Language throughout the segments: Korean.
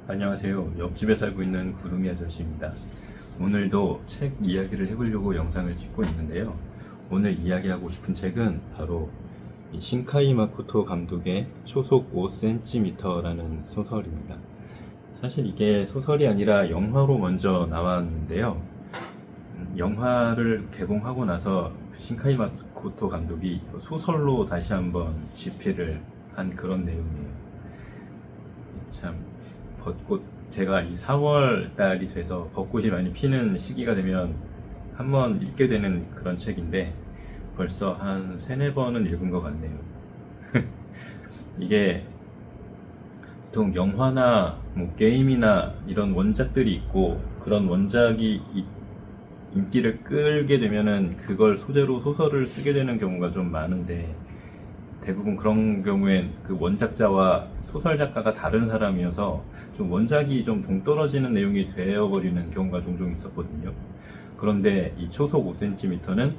안녕하세요. 옆집에 살고 있는 구름이 아저씨입니다. 오늘도 책 이야기를 해보려고 영상을 찍고 있는데요. 오늘 이야기하고 싶은 책은 바로 이 신카이 마코토 감독의 초속 5cm라는 소설입니다. 사실 이게 소설이 아니라 영화로 먼저 나왔는데요. 영화를 개봉하고 나서 신카이 마코토 감독이 소설로 다시 한번 집필을 한 그런 내용이에요. 참 벚꽃, 제가 이 4월 달이 돼서 벚꽃이 많이 피는 시기가 되면 한번 읽게 되는 그런 책인데 벌써 한 3-4번은 읽은 것 같네요. 이게 보통 영화나 뭐 게임이나 이런 원작들이 있고 그런 원작이 인기를 끌게 되면은 그걸 소재로 소설을 쓰게 되는 경우가 좀 많은데, 대부분 그런 경우엔 그 원작자와 소설 작가가 다른 사람이어서 좀 원작이 좀 동떨어지는 내용이 되어버리는 경우가 종종 있었거든요. 그런데 이 초속 5cm는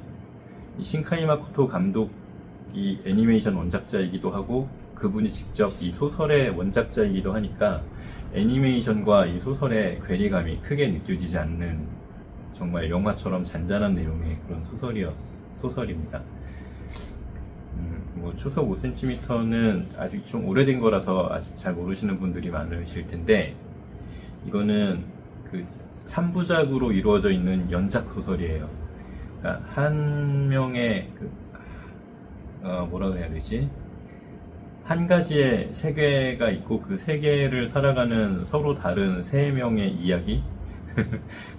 이 신카이 마코토 감독이 애니메이션 원작자이기도 하고 그분이 직접 이 소설의 원작자이기도 하니까 애니메이션과 이 소설의 괴리감이 크게 느껴지지 않는 정말 영화처럼 잔잔한 내용의 그런 소설입니다. 뭐 초속 5cm는 아직 좀 오래된 거라서 아직 잘 모르시는 분들이 많으실 텐데, 이거는 그 3부작으로 이루어져 있는 연작 소설이에요. 그러니까 한 명의 뭐라 그래야 되지? 한 가지의 세계가 있고 그 세계를 살아가는 서로 다른 3명의 이야기?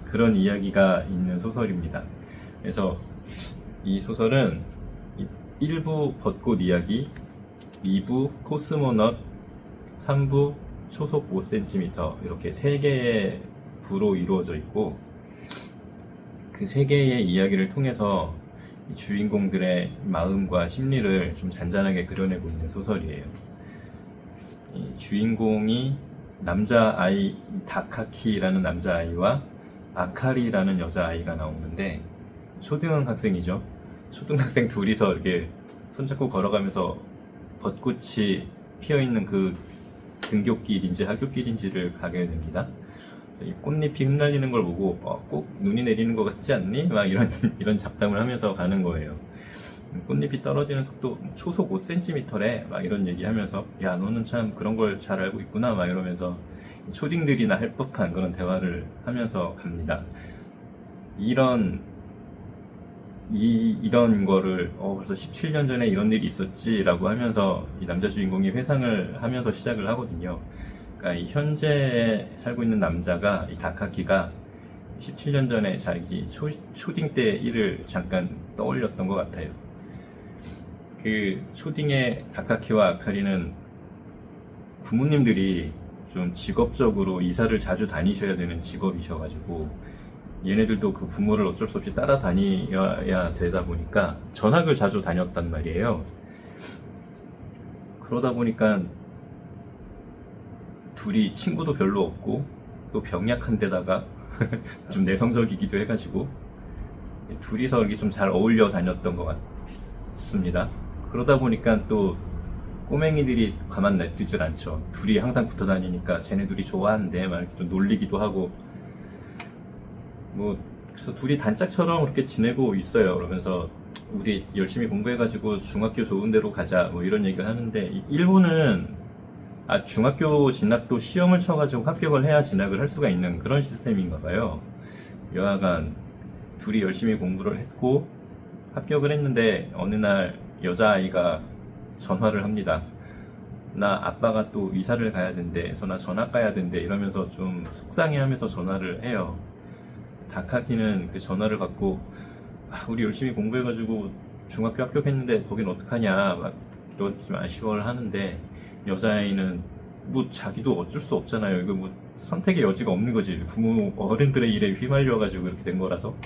그런 이야기가 있는 소설입니다. 그래서 이 소설은 1부 벚꽃 이야기, 2부 코스모넛, 3부 초속 5cm 이렇게 3개의 부로 이루어져 있고, 그 3개의 이야기를 통해서 주인공들의 마음과 심리를 좀 잔잔하게 그려내고 있는 소설이에요. 이 주인공이 남자아이 다카키라는 남자아이와 아카리라는 여자아이가 나오는데, 초등학생이죠. 초등학생 둘이서 이렇게 손잡고 걸어가면서 벚꽃이 피어있는 그 등굣길인지 하굣길인지를 가게 됩니다. 이 꽃잎이 흩날리는 걸 보고 꼭 눈이 내리는 것 같지 않니? 막 이런 잡담을 하면서 가는 거예요. 꽃잎이 떨어지는 속도 초속 5cm래 막 이런 얘기하면서, 야 너는 참 그런 걸 잘 알고 있구나 막 이러면서 초딩들이나 할 법한 그런 대화를 하면서 갑니다. 이런 거를 벌써 17년 전에 이런 일이 있었지 라고 하면서 이 남자 주인공이 회상을 하면서 시작을 하거든요. 그러니까 이 현재 살고 있는 남자가, 이 다카키가 17년 전에 자기 초딩 때 일을 잠깐 떠올렸던 것 같아요. 그 초딩의 다카키와 아카리는 부모님들이 좀 직업적으로 이사를 자주 다니셔야 되는 직업이셔가지고 얘네들도 그 부모를 어쩔 수 없이 따라다녀야 되다 보니까 전학을 자주 다녔단 말이에요. 그러다 보니까 둘이 친구도 별로 없고 또 병약한 데다가 좀 내성적이기도 해가지고 둘이서 이렇게 좀 잘 어울려 다녔던 것 같습니다. 그러다 보니까 또 꼬맹이들이 가만 냅두질 않죠. 둘이 항상 붙어 다니니까 쟤네 둘이 좋아하는데 막 이렇게 좀 놀리기도 하고, 그래서 둘이 단짝처럼 그렇게 지내고 있어요. 그러면서 우리 열심히 공부해가지고 중학교 좋은 데로 가자 뭐 이런 얘기를 하는데, 일부는 중학교 진학도 시험을 쳐가지고 합격을 해야 진학을 할 수가 있는 그런 시스템인가 봐요. 여하간 둘이 열심히 공부를 했고 합격을 했는데 어느 날 여자아이가 전화를 합니다. 나 아빠가 또 이사를 가야 된대, 그래서 나 전학 가야 된대 이러면서 좀 속상해하면서 전화를 해요. 다카키는 그 전화를 받고 우리 열심히 공부해가지고 중학교 합격했는데 거긴 어떡하냐 막 좀 아쉬워를 하는데, 여자아이는 뭐 자기도 어쩔 수 없잖아요. 이거 뭐 선택의 여지가 없는 거지. 부모 어른들의 일에 휘말려가지고 그렇게 된 거라서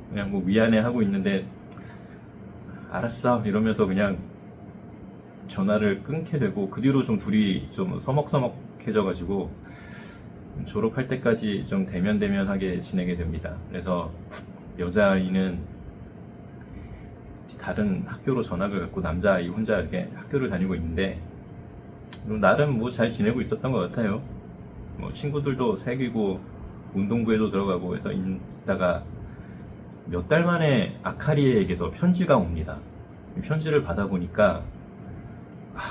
그냥 뭐 미안해 하고 있는데, 알았어 이러면서 그냥 전화를 끊게 되고, 그 뒤로 좀 둘이 좀 서먹서먹해져가지고 졸업할 때까지 좀 대면대면하게 지내게 됩니다. 그래서 여자아이는 다른 학교로 전학을 갔고 남자아이 혼자 이렇게 학교를 다니고 있는데 나름 뭐 잘 지내고 있었던 것 같아요. 뭐 친구들도 사귀고 운동부에도 들어가고 해서 있다가 몇 달 만에 아카리에게서 편지가 옵니다. 편지를 받아보니까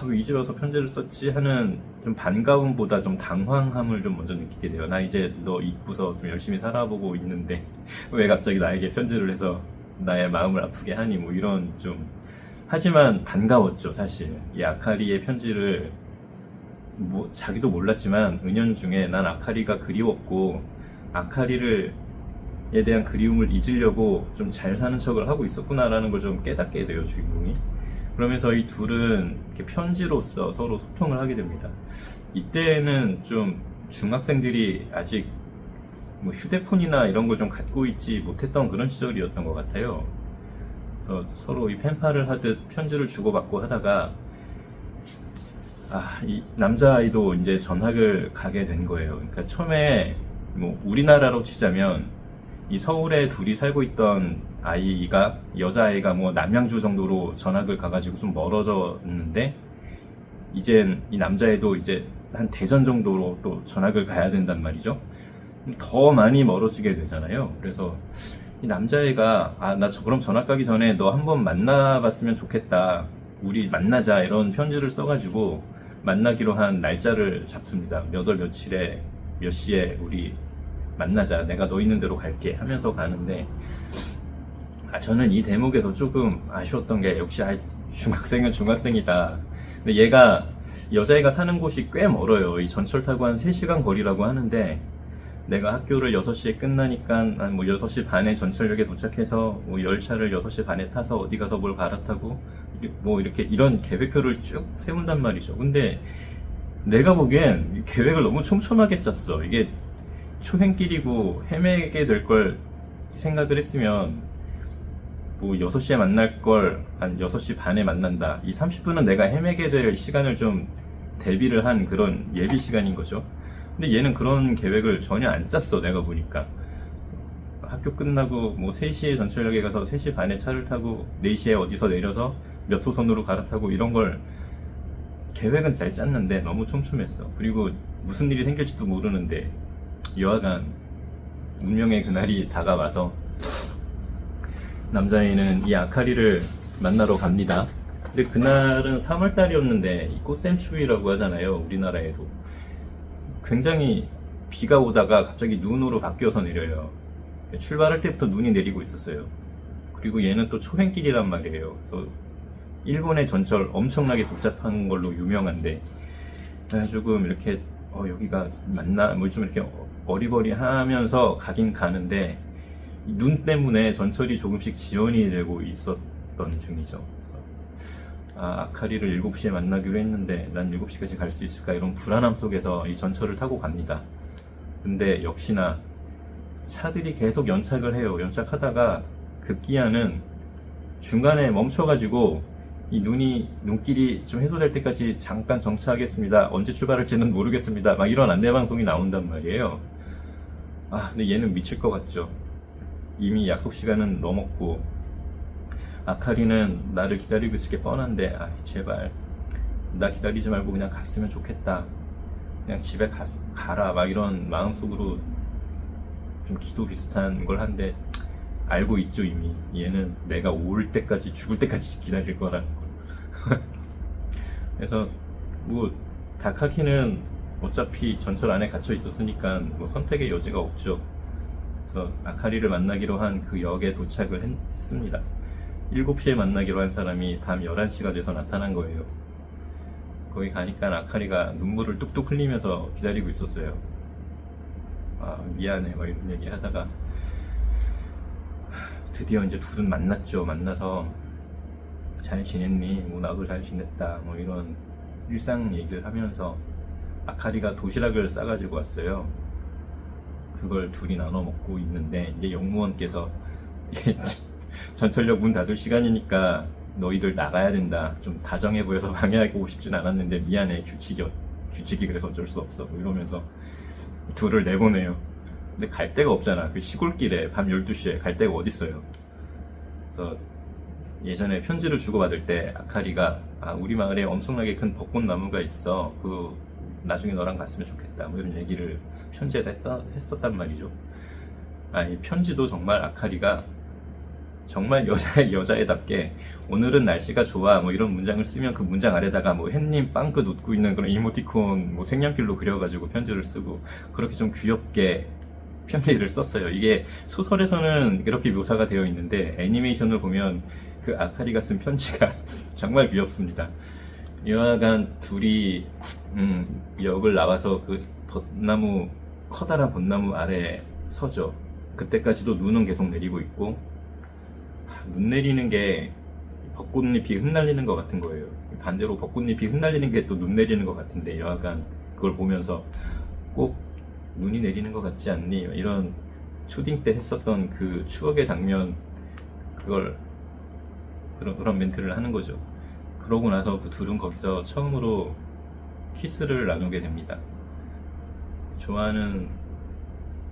왜 이제 와서 편지를 썼지 하는 좀 반가움보다 좀 당황함을 좀 먼저 느끼게 돼요. 나 이제 너 잊고서 좀 열심히 살아보고 있는데 왜 갑자기 나에게 편지를 해서 나의 마음을 아프게 하니, 뭐 이런 좀. 하지만 반가웠죠, 사실. 이 아카리의 편지를 뭐 자기도 몰랐지만 은연중에 난 아카리가 그리웠고 아카리를 에 대한 그리움을 잊으려고 좀 잘 사는 척을 하고 있었구나라는 걸 좀 깨닫게 돼요, 주인공이. 그러면서 이 둘은 이렇게 편지로서 서로 소통을 하게 됩니다. 이때는 좀 중학생들이 아직 뭐 휴대폰이나 이런 걸 좀 갖고 있지 못했던 그런 시절이었던 것 같아요. 그래서 서로 이 펜팔을 하듯 편지를 주고받고 하다가 이 남자아이도 이제 전학을 가게 된 거예요. 그러니까 처음에 뭐 우리나라로 치자면 이 서울에 둘이 살고 있던 아이가, 여자아이가 뭐 남양주 정도로 전학을 가가지고 좀 멀어졌는데, 이젠 이 남자애도 이제 한 대전 정도로 또 전학을 가야 된단 말이죠. 더 많이 멀어지게 되잖아요. 그래서 이 남자애가 그럼 전학 가기 전에 너 한번 만나봤으면 좋겠다, 우리 만나자, 이런 편지를 써가지고 만나기로 한 날짜를 잡습니다. 몇 월 며칠에 몇 시에 우리 만나자, 내가 너 있는 대로 갈게 하면서 가는데, 저는 이 대목에서 조금 아쉬웠던 게, 역시 중학생은 중학생이다. 근데 여자애가 사는 곳이 꽤 멀어요. 이 전철 타고 한 3시간 거리라고 하는데, 내가 학교를 6시에 끝나니까 한 뭐 6시 반에 전철역에 도착해서 뭐 열차를 6시 반에 타서 어디 가서 뭘 갈아타고 뭐 이렇게 이런 계획표를 쭉 세운단 말이죠. 근데 내가 보기엔 계획을 너무 촘촘하게 짰어. 이게 초행길이고 헤매게 될 걸 생각을 했으면 뭐 6시에 만날 걸 한 6시 반에 만난다, 이 30분은 내가 헤매게 될 시간을 좀 대비를 한 그런 예비 시간인 거죠. 근데 얘는 그런 계획을 전혀 안 짰어. 내가 보니까 학교 끝나고 뭐 3시에 전철역에 가서 3시 반에 차를 타고 4시에 어디서 내려서 몇 호선으로 갈아타고, 이런 걸 계획은 잘 짰는데 너무 촘촘했어. 그리고 무슨 일이 생길지도 모르는데 여하간 운명의 그날이 다가와서 남자애는 이 아카리를 만나러 갑니다. 근데 그날은 3월달이었는데 이 꽃샘추위라고 하잖아요, 우리나라에도. 굉장히 비가 오다가 갑자기 눈으로 바뀌어서 내려요. 출발할 때부터 눈이 내리고 있었어요. 그리고 얘는 또 초행길이란 말이에요. 그래서 일본의 전철 엄청나게 복잡한 걸로 유명한데, 조금 이렇게 여기가 맞나 뭐 좀 이렇게 어리버리하면서 가긴 가는데, 눈 때문에 전철이 조금씩 지연이 되고 있었던 중이죠. 그래서 아카리를 7시에 만나기로 했는데 난 7시까지 갈 수 있을까, 이런 불안함 속에서 이 전철을 타고 갑니다. 근데 역시나 차들이 계속 연착을 해요. 연착하다가 급기야는 중간에 멈춰가지고 이 눈길이 좀 해소될 때까지 잠깐 정차하겠습니다, 언제 출발할지는 모르겠습니다, 막 이런 안내방송이 나온단 말이에요. 근데 얘는 미칠 것 같죠. 이미 약속 시간은 넘었고 아카리는 나를 기다리고 있을 게 뻔한데, 제발 나 기다리지 말고 그냥 갔으면 좋겠다, 그냥 집에 가라, 막 이런 마음속으로 좀 기도 비슷한 걸 하는데, 알고 있죠, 이미. 얘는 내가 올 때까지, 죽을 때까지 기다릴 거라는 걸. 그래서 뭐 다카키는 어차피 전철 안에 갇혀 있었으니까 뭐 선택의 여지가 없죠. 그래서 아카리를 만나기로 한 그 역에 도착을 했습니다. 7시에 만나기로 한 사람이 밤 11시가 돼서 나타난 거예요. 거기 가니까 아카리가 눈물을 뚝뚝 흘리면서 기다리고 있었어요. 미안해, 막 이런 얘기 하다가 드디어 이제 둘은 만났죠. 만나서 잘 지냈니? 뭐 나도 잘 지냈다, 뭐 이런 일상 얘기를 하면서 아카리가 도시락을 싸가지고 왔어요. 그걸 둘이 나눠 먹고 있는데, 이제 역무원께서 전철역 문 닫을 시간이니까 너희들 나가야 된다, 좀 다정해 보여서 방해하고 싶진 않았는데 미안해, 규칙이 그래서 어쩔 수 없어, 뭐 이러면서 둘을 내보내요. 근데 갈 데가 없잖아. 그 시골길에 밤 12시에 갈 데가 어딨어요. 그래서 예전에 편지를 주고받을 때 아카리가 우리 마을에 엄청나게 큰 벚꽃나무가 있어, 그 나중에 너랑 갔으면 좋겠다 뭐 이런 얘기를 편지에다 했었단 말이죠. 이 편지도 정말 아카리가 정말 여자애답게 오늘은 날씨가 좋아 뭐 이런 문장을 쓰면 그 문장 아래다가 뭐 햇님 빵긋 웃고 있는 그런 이모티콘 뭐 색연필로 그려가지고 편지를 쓰고 그렇게 좀 귀엽게 편지를 썼어요. 이게 소설에서는 이렇게 묘사가 되어 있는데 애니메이션을 보면 그 아카리가 쓴 편지가 정말 귀엽습니다. 여하간 둘이 역을 나와서 그 커다란 벚나무 아래 서죠. 그때까지도 눈은 계속 내리고 있고 눈 내리는 게 벚꽃잎이 흩날리는 것 같은 거예요. 반대로 벚꽃잎이 흩날리는 게 또 눈 내리는 것 같은데 여하간 그걸 보면서 꼭 눈이 내리는 것 같지 않니? 이런 초딩 때 했었던 그 추억의 장면 그런 멘트를 하는 거죠. 그러고 나서 그 둘은 거기서 처음으로 키스를 나누게 됩니다. 좋아하는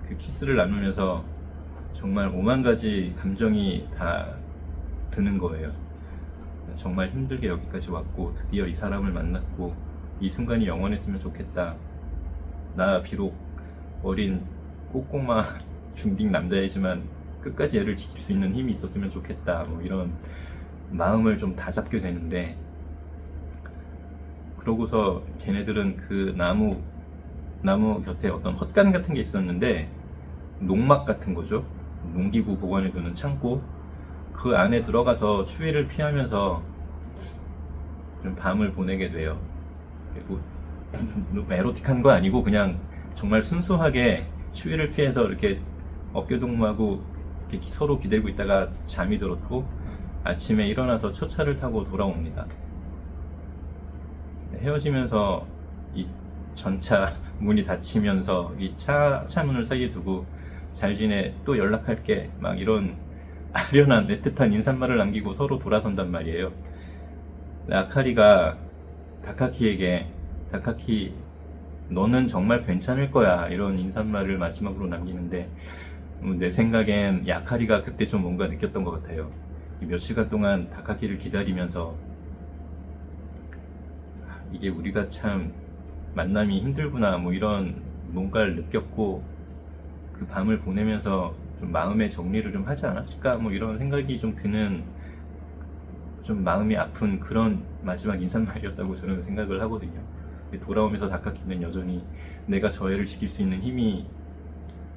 그 키스를 나누면서 정말 오만 가지 감정이 다 드는 거예요. 정말 힘들게 여기까지 왔고 드디어 이 사람을 만났고 이 순간이 영원했으면 좋겠다. 나 비록 어린 꼬꼬마 중딩 남자이지만 끝까지 얘를 지킬 수 있는 힘이 있었으면 좋겠다. 뭐 이런 마음을 좀 다잡게 되는데 그러고서 걔네들은 그 나무 곁에 어떤 헛간 같은 게 있었는데 농막 같은 거죠. 농기구 보관해두는 창고 그 안에 들어가서 추위를 피하면서 좀 밤을 보내게 돼요. 뭐 에로틱한 거 아니고 그냥 정말 순수하게 추위를 피해서 이렇게 어깨동무하고 이렇게 서로 기대고 있다가 잠이 들었고 아침에 일어나서 첫 차를 타고 돌아옵니다. 헤어지면서 이 전차 문이 닫히면서 이 차 문을 사이에 두고 잘 지내 또 연락할게 막 이런 아련한 애틋한 인사말을 남기고 서로 돌아선단 말이에요. 아카리가 다카키에게 다카키 너는 정말 괜찮을 거야 이런 인사말을 마지막으로 남기는데 내 생각엔 아카리가 그때 좀 뭔가 느꼈던 것 같아요. 며칠간 동안 다카키를 기다리면서 이게 우리가 참 만남이 힘들구나 뭐 이런 뭔가를 느꼈고 그 밤을 보내면서 좀 마음의 정리를 좀 하지 않았을까 뭐 이런 생각이 좀 드는 좀 마음이 아픈 그런 마지막 인사말이었다고 저는 생각을 하거든요. 돌아오면서 다카키는 여전히 내가 저 애를 지킬 수 있는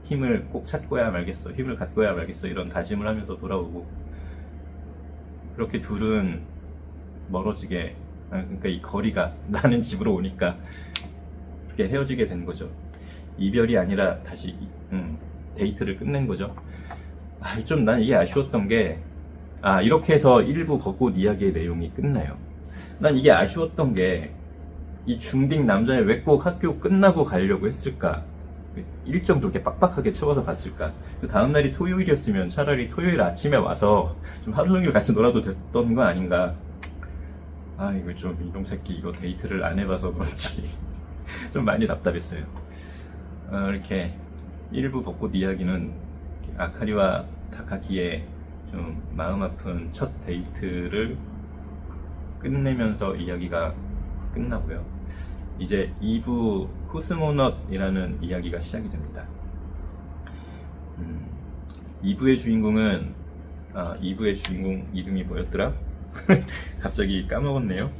힘을 꼭 찾고야 말겠어, 힘을 갖고야 말겠어 이런 다짐을 하면서 돌아오고 그렇게 둘은 멀어지게 그러니까 이 거리가 나는 집으로 오니까 그렇게 헤어지게 된 거죠. 이별이 아니라 다시 데이트를 끝낸 거죠. 좀 난 이게 아쉬웠던 게 이렇게 해서 1부 벚꽃 이야기의 내용이 끝나요. 난 이게 아쉬웠던 게 이 중딩 남자애 왜 꼭 학교 끝나고 가려고 했을까? 일정도 이렇게 빡빡하게 채워서 갔을까? 그 다음날이 토요일이었으면 차라리 토요일 아침에 와서 좀 하루 종일 같이 놀아도 됐던 거 아닌가? 이거 좀 이놈 새끼 이거 데이트를 안 해봐서 그런지 좀 많이 답답했어요. 이렇게 1부 벚꽃 이야기는 아카리와 다카키의 좀 마음 아픈 첫 데이트를 끝내면서 이야기가 끝나고요. 이제 2부 코스모넛이라는 이야기가 시작이 됩니다. 2부의 주인공은 2부의 주인공 이름이 뭐였더라? 갑자기 까먹었네요.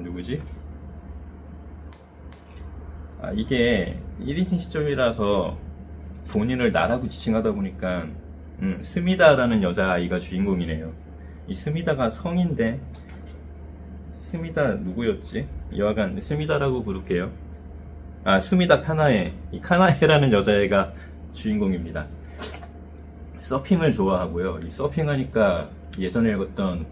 누구지? 이게 1인칭 시점이라서 본인을 나라고 지칭하다 보니까 스미다라는 여자아이가 주인공이네요. 이 스미다가 성인데 스미다 누구였지? 여하간 스미다라고 부를게요. 스미다 카나에. 이 카나에라는 여자애가 주인공입니다. 서핑을 좋아하고요. 이 서핑하니까 예전에 읽었던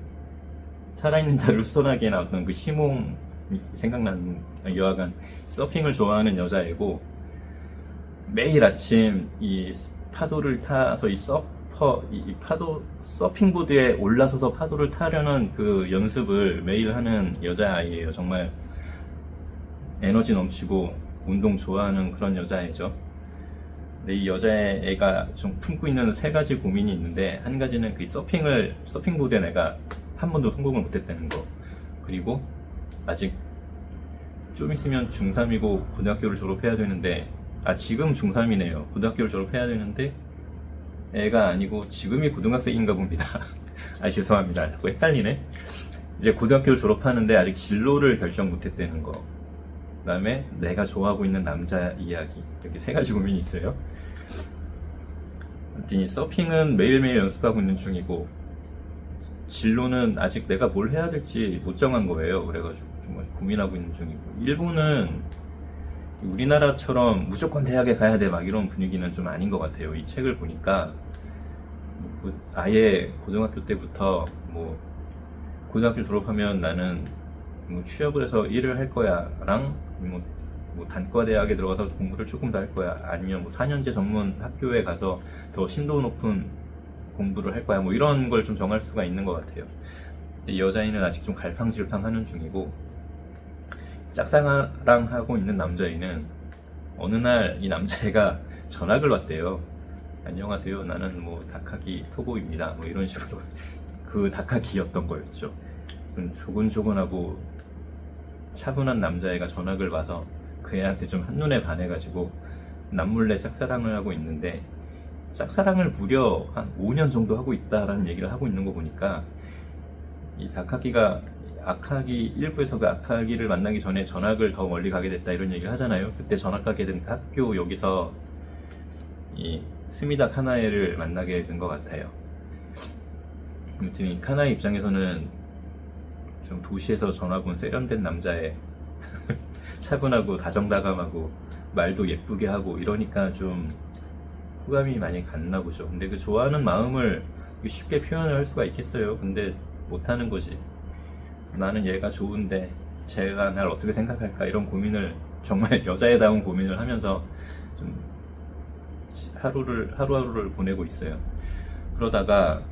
살아있는 자를 수선하게 나왔던 그 시몽이 생각나는 여하간 서핑을 좋아하는 여자애고 매일 아침 이 파도를 타서 서핑보드에 올라서서 파도를 타려는 그 연습을 매일 하는 여자아이예요. 정말 에너지 넘치고 운동 좋아하는 그런 여자애죠. 근데 이 여자애가 좀 품고 있는 세 가지 고민이 있는데 한 가지는 그 서핑보드에 내가 한 번도 성공을 못했다는 거, 그리고 아직 좀 있으면 중3이고 고등학교를 졸업해야 되는데, 지금 중3이네요. 고등학교를 졸업해야 되는데 애가 아니고 지금이 고등학생인가 봅니다. 죄송합니다. 자꾸 헷갈리네. 이제 고등학교를 졸업하는데 아직 진로를 결정 못했다는 거, 그 다음에 내가 좋아하고 있는 남자 이야기, 이렇게 세 가지 고민이 있어요. 아무튼 이 서핑은 매일매일 연습하고 있는 중이고, 진로는 아직 내가 뭘 해야 될지 못 정한 거예요. 그래가지고 정말 고민하고 있는 중이고, 일본은 우리나라처럼 무조건 대학에 가야 돼 막 이런 분위기는 좀 아닌 것 같아요. 이 책을 보니까 아예 고등학교 때부터 뭐 고등학교 졸업하면 나는 뭐 취업을 해서 일을 할 거야 랑 뭐 단과 대학에 들어가서 공부를 조금 더 할 거야, 아니면 뭐 4년제 전문 학교에 가서 더 심도 높은 공부를 할 거야, 뭐 이런 걸 좀 정할 수가 있는 것 같아요. 이 여자애는 아직 좀 갈팡질팡 하는 중이고, 짝사랑하고 있는 남자애는 어느 날 이 남자애가 전학을 왔대요. 안녕하세요, 나는 뭐 다카기 토보입니다, 뭐 이런 식으로. 그 다카기였던 거였죠. 조곤조곤하고 차분한 남자애가 전학을 와서 그 애한테 좀 한눈에 반해가지고 남몰래 짝사랑을 하고 있는데, 짝사랑을 무려 한 5년 정도 하고 있다라는 얘기를 하고 있는 거 보니까, 이 다카기가 아카기 1부에서 그 아카기를 만나기 전에 전학을 더 멀리 가게 됐다 이런 얘기를 하잖아요. 그때 전학 가게 된 학교, 여기서 이 스미다 카나에를 만나게 된 것 같아요. 아무튼 이 카나에 입장에서는 좀 도시에서 전학 온 세련된 남자애, 차분하고 다정다감하고 말도 예쁘게 하고 이러니까 좀 호감이 많이 갔나 보죠. 근데 그 좋아하는 마음을 쉽게 표현을 할 수가 있겠어요? 근데 못하는 거지. 나는 얘가 좋은데 쟤가 날 어떻게 생각할까, 이런 고민을, 정말 여자애다운 고민을 하면서 좀 하루하루를 보내고 있어요. 그러다가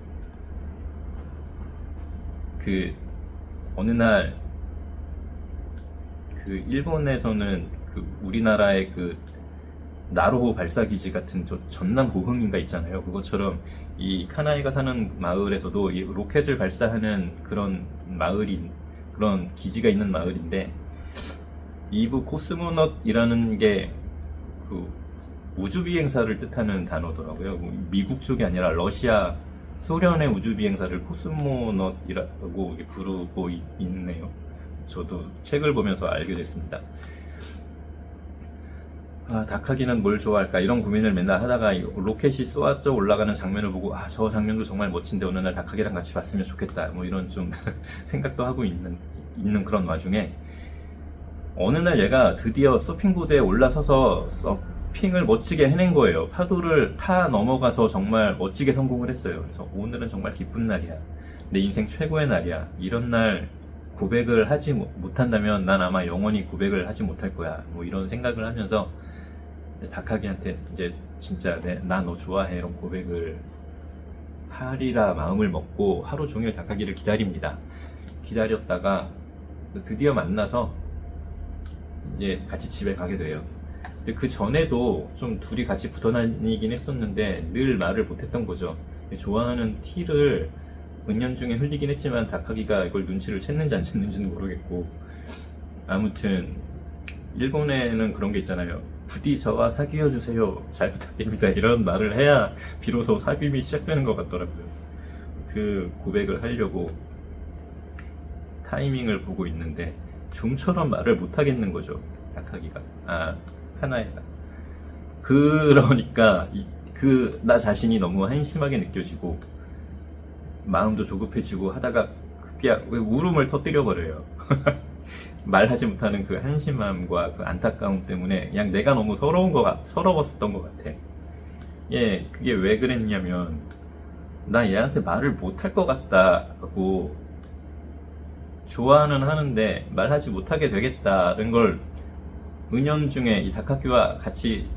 그 어느 날 그 일본에서는 그 우리나라의 그 나로호 발사기지 같은 전남 고흥인가 있잖아요. 그것처럼 이 카나이가 사는 마을에서도 이 로켓을 발사하는 그런 그런 기지가 있는 마을인데, 이브 코스모넛이라는 게 그 우주비행사를 뜻하는 단어더라고요. 미국 쪽이 아니라 러시아, 소련의 우주비행사를 코스모넛이라고 부르고 있네요. 저도 책을 보면서 알게 됐습니다. 다카기는 뭘 좋아할까, 이런 고민을 맨날 하다가 이 로켓이 쏘아져 올라가는 장면을 보고, 저 장면도 정말 멋진데 어느 날 다카기랑 같이 봤으면 좋겠다, 뭐 이런 좀 생각도 하고 있는 그런 와중에, 어느 날 얘가 드디어 서핑보드에 올라서서 서핑을 멋지게 해낸 거예요. 파도를 타 넘어가서 정말 멋지게 성공을 했어요. 그래서 오늘은 정말 기쁜 날이야, 내 인생 최고의 날이야, 이런 날 고백을 하지 못한다면 난 아마 영원히 고백을 하지 못할 거야, 뭐 이런 생각을 하면서 다카기한테 이제 진짜 나 너 좋아해 이런 고백을 하리라 마음을 먹고 하루 종일 다카기를 기다립니다. 기다렸다가 드디어 만나서 이제 같이 집에 가게 돼요. 근데 그 전에도 좀 둘이 같이 붙어 다니긴 했었는데 늘 말을 못했던 거죠. 좋아하는 티를 은연중에 흘리긴 했지만 다카기가 이걸 눈치를 챘는지 안 챘는지는 모르겠고, 아무튼 일본에는 그런 게 있잖아요. 부디 저와 사귀어 주세요, 잘 부탁드립니다, 이런 말을 해야 비로소 사귐이 시작되는 것 같더라고요. 그 고백을 하려고 타이밍을 보고 있는데 좀처럼 말을 못 하겠는 거죠, 다카기가. 카나에가. 그러니까 나 자신이 너무 한심하게 느껴지고 마음도 조급해지고 하다가 급기야 울음을 터뜨려 버려요. 말하지 못하는 그 한심함과 그 안타까움 때문에 그냥 내가 너무 서러웠었던 것 같아. 그게 왜 그랬냐면, 나 얘한테 말을 못할 것 같다고, 좋아는 하는데 말하지 못하게 되겠다는 걸 은연중에 이 다카기와 같이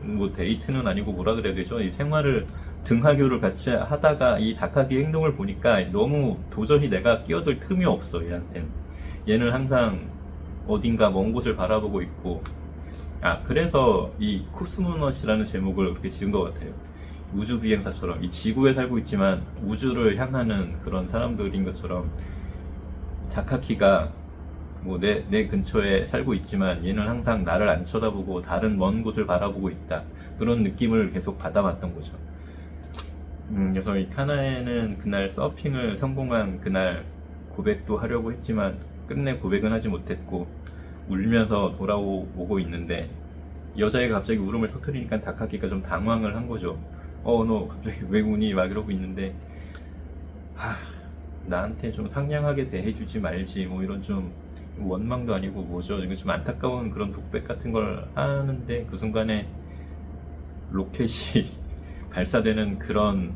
뭐 데이트는 아니고 뭐라 그래야 되죠? 이 생활을, 등하교를 같이 하다가 이 다카기 행동을 보니까 너무 도저히 내가 끼어들 틈이 없어, 얘한테는. 얘는 항상 어딘가 먼 곳을 바라보고 있고, 그래서 이 코스모넛이라는 제목을 그렇게 지은 것 같아요. 우주 비행사처럼 이 지구에 살고 있지만 우주를 향하는 그런 사람들인 것처럼 다카키가 뭐 내 근처에 살고 있지만 얘는 항상 나를 안 쳐다보고 다른 먼 곳을 바라보고 있다. 그런 느낌을 계속 받아왔던 거죠. 그래서 이 카나에는 그날 서핑을 성공한 그날 고백도 하려고 했지만 끝내 고백은 하지 못했고 울면서 돌아오고 있는데 여자애가 갑자기 울음을 터뜨리니까 다카키가 좀 당황을 한 거죠. 너 갑자기 왜 우니? 막 이러고 있는데 나한테 좀 상냥하게 대해주지 말지 뭐 이런 좀 원망도 아니고 뭐죠, 이거 좀 안타까운 그런 독백 같은 걸 하는데 그 순간에 로켓이 발사되는 그런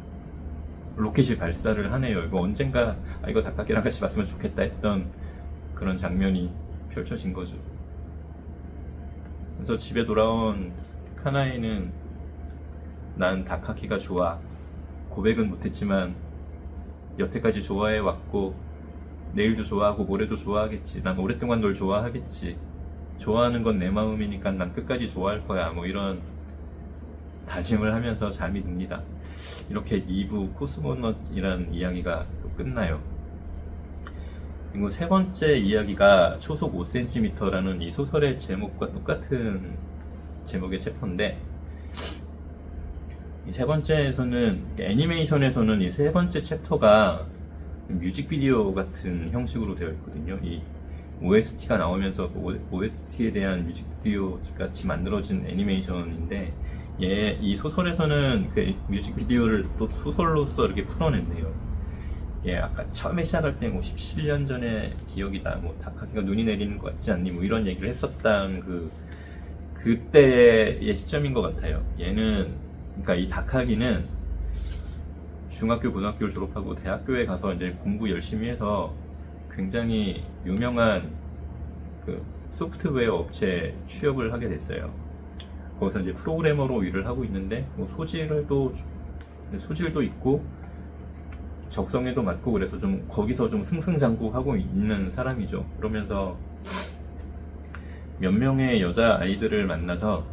로켓이 발사를 하네요. 이거 언젠가 이거 다카키랑 같이 봤으면 좋겠다 했던 그런 장면이 펼쳐진 거죠. 그래서 집에 돌아온 카나에는 난 다카키가 좋아, 고백은 못했지만 여태까지 좋아해 왔고 내일도 좋아하고 모레도 좋아하겠지, 난 오랫동안 널 좋아하겠지, 좋아하는 건 내 마음이니까 난 끝까지 좋아할 거야, 뭐 이런 다짐을 하면서 잠이 듭니다. 이렇게 2부 코스모넛이라는 이야기가 또 끝나요. 그리고 세 번째 이야기가 초속 5cm라는 이 소설의 제목과 똑같은 제목의 챕터인데, 이 세 번째에서는, 애니메이션에서는 이 세 번째 챕터가 뮤직비디오 같은 형식으로 되어 있거든요. 이 OST가 나오면서 OST에 대한 뮤직비디오 같이 만들어진 애니메이션인데, 이 소설에서는 그 뮤직비디오를 또 소설로서 이렇게 풀어냈네요. 아까 처음에 시작할 때 뭐 17년 전의 기억이다, 뭐 다카키가 눈이 내리는 것 같지 않니, 뭐 이런 얘기를 했었던 그때의 시점인 것 같아요. 그러니까 이 다카기는 중학교, 고등학교를 졸업하고 대학교에 가서 이제 공부 열심히 해서 굉장히 유명한 그 소프트웨어 업체에 취업을 하게 됐어요. 거기서 이제 프로그래머로 일을 하고 있는데 뭐 소질도 있고 적성에도 맞고 그래서 좀 거기서 좀 승승장구하고 있는 사람이죠. 그러면서 몇 명의 여자 아이들을 만나서,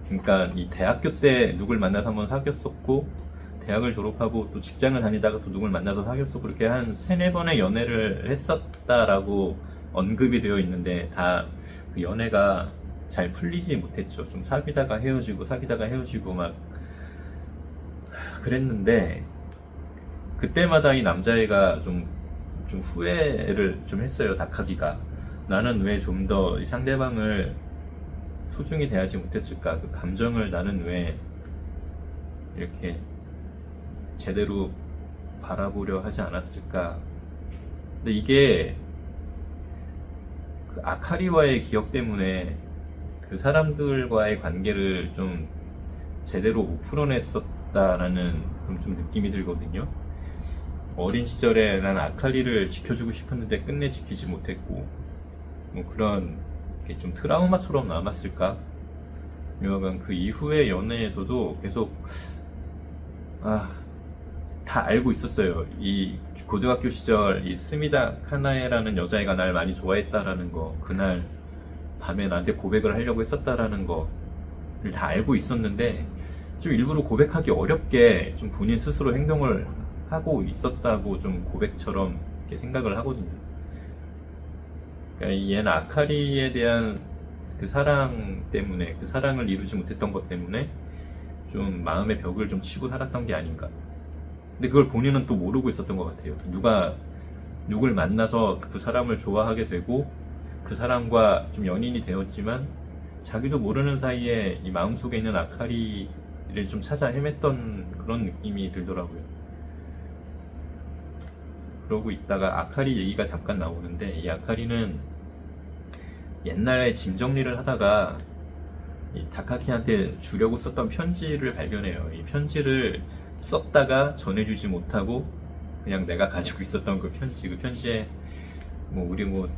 그러니까 이 대학교 때 누굴 만나서 한번 사귀었었고 대학을 졸업하고 또 직장을 다니다가 또 누굴 만나서 사귀었었고 그렇게 한 3-4번의 연애를 했었다라고 언급이 되어 있는데 다 그 연애가 잘 풀리지 못했죠. 좀 사귀다가 헤어지고 막 그랬는데, 그때마다 이 남자애가 좀 후회를 좀 했어요. 다카기가 나는 왜 좀 더 이 상대방을 소중히 대하지 못했을까, 그 감정을 나는 왜 이렇게 제대로 바라보려 하지 않았을까. 근데 이게 그 아카리와의 기억 때문에 그 사람들과의 관계를 좀 제대로 못 풀어냈었다라는 그런 좀 느낌이 들거든요. 어린 시절에 난 아카리를 지켜주고 싶었는데 끝내 지키지 못했고, 뭐 그런 게 좀 트라우마처럼 남았을까? 여하간 그 이후의 연애에서도 계속 다 알고 있었어요. 이 고등학교 시절 이 스미다 카나에라는 여자애가 날 많이 좋아했다라는 거, 그날 밤에 나한테 고백을 하려고 했었다라는 거를 다 알고 있었는데 좀 일부러 고백하기 어렵게 좀 본인 스스로 행동을 하고 있었다고 좀 고백처럼 이렇게 생각을 하거든요. 그러니까 얘는 아카리에 대한 그 사랑 때문에, 그 사랑을 이루지 못했던 것 때문에 좀 마음의 벽을 좀 치고 살았던 게 아닌가. 근데 그걸 본인은 또 모르고 있었던 것 같아요. 누굴 만나서 그 사람을 좋아하게 되고 그 사람과 좀 연인이 되었지만 자기도 모르는 사이에 이 마음속에 있는 아카리를 좀 찾아 헤맸던 그런 느낌이 들더라고요. 그러고 있다가 아카리 얘기가 잠깐 나오는데, 이 아카리는 옛날에 짐 정리를 하다가 이 다카키한테 주려고 썼던 편지를 발견해요. 이 편지를 썼다가 전해주지 못하고 그냥 내가 가지고 있었던 그 편지에 뭐 우리 뭐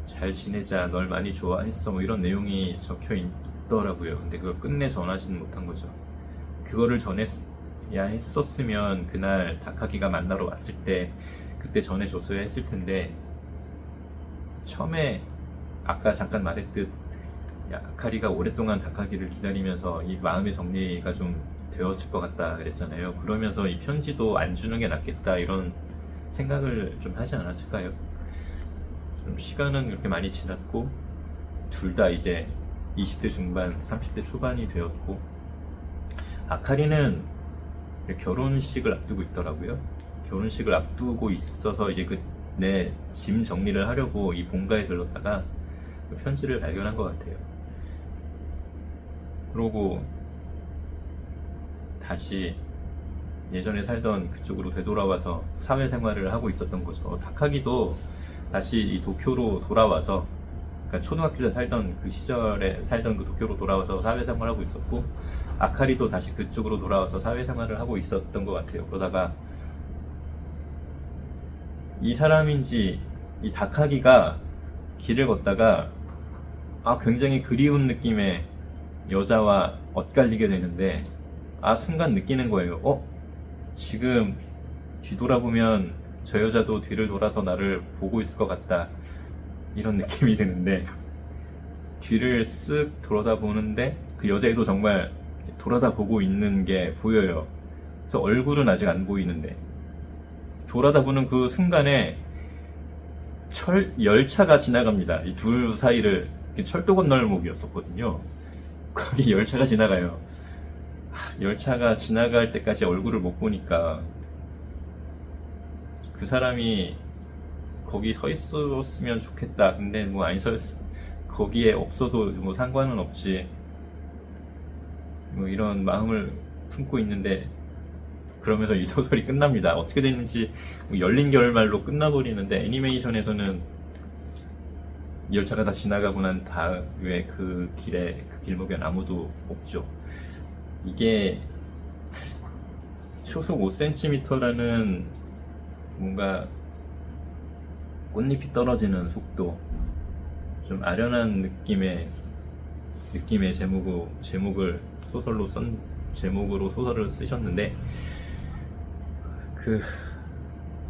잘 지내자, 널 많이 좋아했어, 뭐 이런 내용이 적혀 있더라고요. 근데 그걸 끝내 전하지는 못한 거죠. 그거를 전했어야 했었으면 그날 다카기가 만나러 왔을 때 그때 전해줬어야 했을 텐데, 처음에 아까 잠깐 말했듯 아카리가 오랫동안 다카기를 기다리면서 이 마음의 정리가 좀 되었을 것 같다 그랬잖아요. 그러면서 이 편지도 안 주는 게 낫겠다 이런 생각을 좀 하지 않았을까요? 좀 시간은 그렇게 많이 지났고 둘 다 이제 20대 중반, 30대 초반이 되었고 아카리는 결혼식을 앞두고 있더라고요. 결혼식을 앞두고 있어서 이제 그 내 짐 정리를 하려고 이 본가에 들렀다가 그 편지를 발견한 것 같아요. 그러고 다시 예전에 살던 그쪽으로 되돌아와서 사회생활을 하고 있었던 거죠. 다카기도 다시 이 도쿄로 돌아와서, 그러니까 초등학교 때 살던 그 시절에 살던 그 도쿄로 돌아와서 사회생활을 하고 있었고, 아카리도 다시 그쪽으로 돌아와서 사회생활을 하고 있었던 것 같아요. 그러다가 이 사람인지 이 다카기가 길을 걷다가 굉장히 그리운 느낌의 여자와 엇갈리게 되는데 순간 느끼는 거예요. 지금 뒤돌아보면 저 여자도 뒤를 돌아서 나를 보고 있을 것 같다, 이런 느낌이 드는데 뒤를 쓱 돌아다보는데 그 여자애도 정말 돌아다보고 있는 게 보여요. 그래서 얼굴은 아직 안 보이는데 돌아다보는 그 순간에 열차가 지나갑니다. 이 둘 사이를, 철도 건널목이었었거든요. 거기 열차가 지나가요. 열차가 지나갈 때까지 얼굴을 못 보니까 그 사람이 거기 서 있었으면 좋겠다. 근데 뭐 안 서 있, 거기에 없어도 뭐 상관은 없지. 뭐 이런 마음을 품고 있는데 그러면서 이 소설이 끝납니다. 어떻게 됐는지 뭐 열린 결말로 끝나버리는데 애니메이션에서는 열차가 다 지나가고 난 다음에 그 길에 그 길목엔 아무도 없죠. 이게 초속 5cm라는 뭔가 꽃잎이 떨어지는 속도, 좀 아련한 느낌의 제목을 제목으로 소설을 쓰셨는데, 그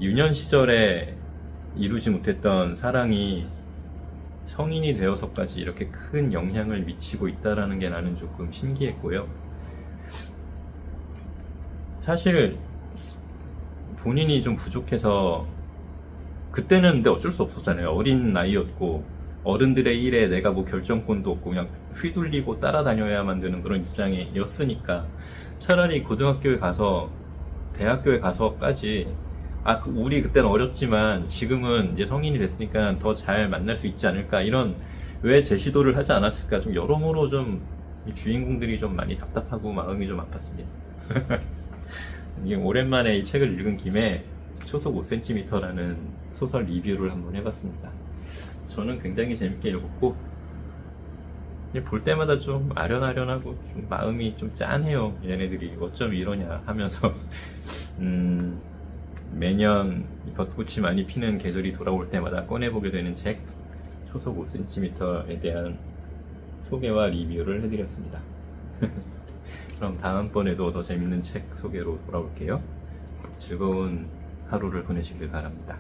유년 시절에 이루지 못했던 사랑이 성인이 되어서까지 이렇게 큰 영향을 미치고 있다라는 게 나는 조금 신기했고요. 사실 본인이 좀 부족해서 그때는 근데 어쩔 수 없었잖아요. 어린 나이였고 어른들의 일에 내가 뭐 결정권도 없고 그냥 휘둘리고 따라다녀야만 되는 그런 입장이었으니까 차라리 고등학교에 가서 대학교에 가서까지 우리 그때는 어렸지만 지금은 이제 성인이 됐으니까 더 잘 만날 수 있지 않을까, 이런 왜 제시도를 하지 않았을까, 좀 여러모로 좀 이 주인공들이 좀 많이 답답하고 마음이 좀 아팠습니다. 이게 오랜만에 이 책을 읽은 김에 초속 5cm라는 소설 리뷰를 한번 해봤습니다. 저는 굉장히 재밌게 읽었고 볼 때마다 좀 아련아련하고 좀 마음이 좀 짠해요. 얘네들이 어쩜 이러냐 하면서 매년 벚꽃이 많이 피는 계절이 돌아올 때마다 꺼내보게 되는 책 초속 5cm에 대한 소개와 리뷰를 해드렸습니다. 그럼 다음번에도 더 재밌는 책 소개로 돌아올게요. 즐거운 하루를 보내시길 바랍니다.